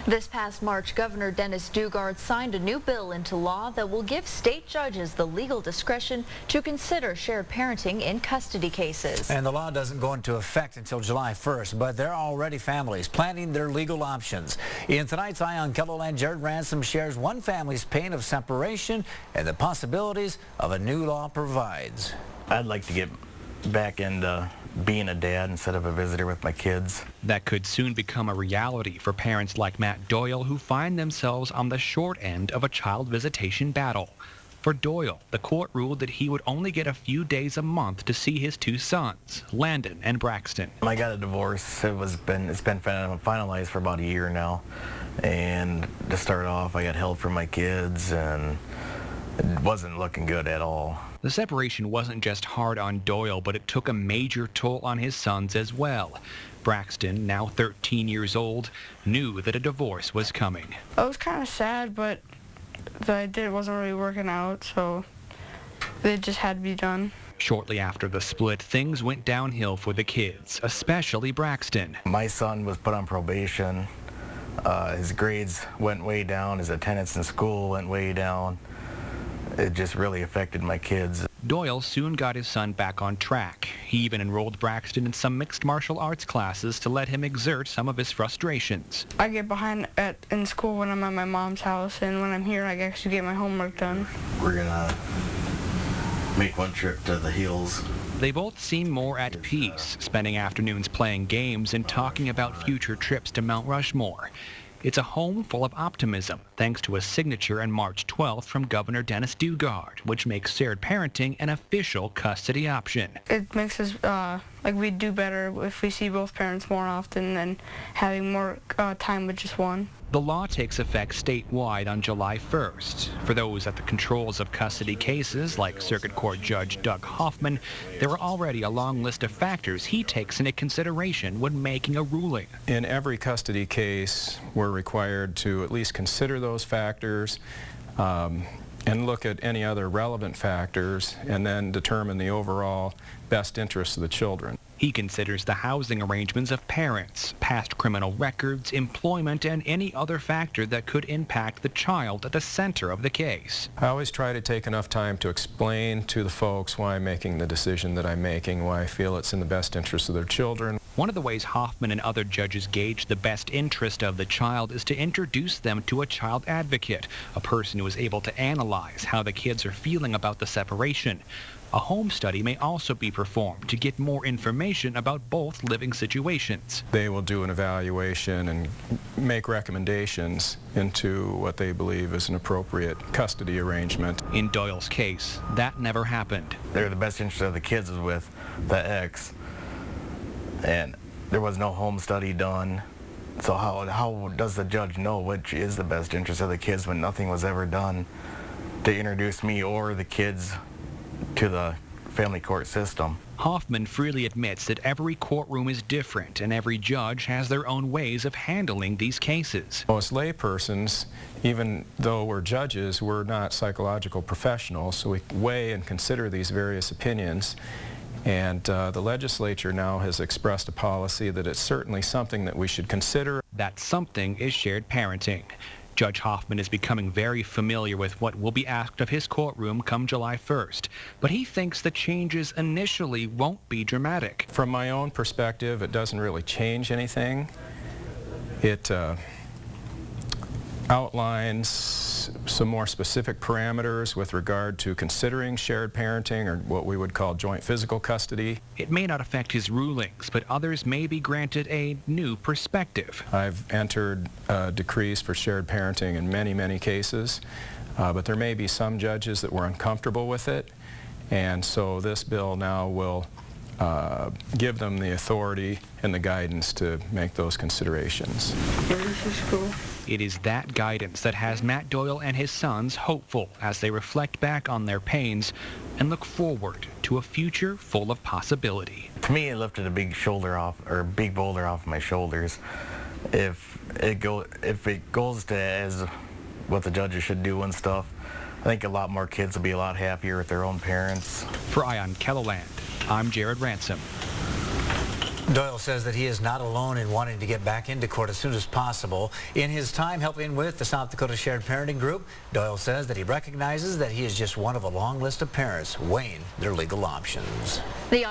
This past March, Governor Dennis Dugard signed a new bill into law that will give state judges the legal discretion to consider shared parenting in custody cases. And the law doesn't go into effect until July 1st, but there are already families planning their legal options. In tonight's Eye on KELOLAND, Jared Ransom shares one family's pain of separation and the possibilities of a new law provides. I'd like to get back into being a dad instead of a visitor with my kids. That could soon become a reality for parents like Matt Doyle, who find themselves on the short end of a child visitation battle. For Doyle, the court ruled that he would only get a few days a month to see his two sons, Landon and Braxton. I got a divorce. It's been finalized for about a year now. And to start off, I got help from my kids, and it wasn't looking good at all. The separation wasn't just hard on Doyle, but it took a major toll on his sons as well. Braxton, now 13 years old, knew that a divorce was coming. I was kind of sad, but the idea wasn't really working out, so it just had to be done. Shortly after the split, things went downhill for the kids, especially Braxton. My son was put on probation. His grades went way down. His attendance in school went way down. It just really affected my kids. Doyle soon got his son back on track. He even enrolled Braxton in some mixed martial arts classes to let him exert some of his frustrations. I get behind in school when I'm at my mom's house, and when I'm here, I actually get my homework done. We're gonna make one trip to the hills. They both seem more at peace, spending afternoons playing games and talking about future trips to Mount Rushmore. It's a home full of optimism, thanks to a signature on March 12th from Governor Dennis Dugard, which makes shared parenting an official custody option. It makes us, like we do better if we see both parents more often than having more time with just one. The law takes effect statewide on July 1st. For those at the controls of custody cases, like Circuit Court Judge Doug Hoffman, there are already a long list of factors he takes into consideration when making a ruling. In every custody case, we're required to at least consider those factors and look at any other relevant factors and then determine the overall best interests of the children. He considers the housing arrangements of parents, past criminal records, employment, and any other factor that could impact the child at the center of the case. I always try to take enough time to explain to the folks why I'm making the decision that I'm making, why I feel it's in the best interest of their children. One of the ways Hoffman and other judges gauge the best interest of the child is to introduce them to a child advocate, a person who is able to analyze how the kids are feeling about the separation. A home study may also be performed to get more information about both living situations. They will do an evaluation and make recommendations into what they believe is an appropriate custody arrangement. In Doyle's case, that never happened. They're the best interest of the kids is with the ex, and there was no home study done. So how does the judge know which is the best interest of the kids when nothing was ever done to introduce me or the kids to the family court system? Hoffman freely admits that every courtroom is different and every judge has their own ways of handling these cases. Most laypersons, even though we're judges, we're not psychological professionals, so we weigh and consider these various opinions. And the legislature now has expressed a policy that it's certainly something that we should consider. That something is shared parenting. Judge Hoffman is becoming very familiar with what will be asked of his courtroom come July 1st, but he thinks the changes initially won't be dramatic. From my own perspective, it doesn't really change anything. It outlines some more specific parameters with regard to considering shared parenting, or what we would call joint physical custody. It may not affect his rulings, but others may be granted a new perspective. I've entered decrees for shared parenting in many, many cases, but there may be some judges that were uncomfortable with it, and so this bill now will give them the authority and the guidance to make those considerations. This is cool. It is that guidance that has Matt Doyle and his sons hopeful as they reflect back on their pains and look forward to a future full of possibility. To me, it lifted a big boulder off my shoulders. If it goes to as what the judges should do and stuff, I think a lot more kids will be a lot happier with their own parents. For Eye on KELOLAND, I'm Jared Ransom. Doyle says that he is not alone in wanting to get back into court as soon as possible. In his time helping with the South Dakota Shared Parenting Group, Doyle says that he recognizes that he is just one of a long list of parents weighing their legal options.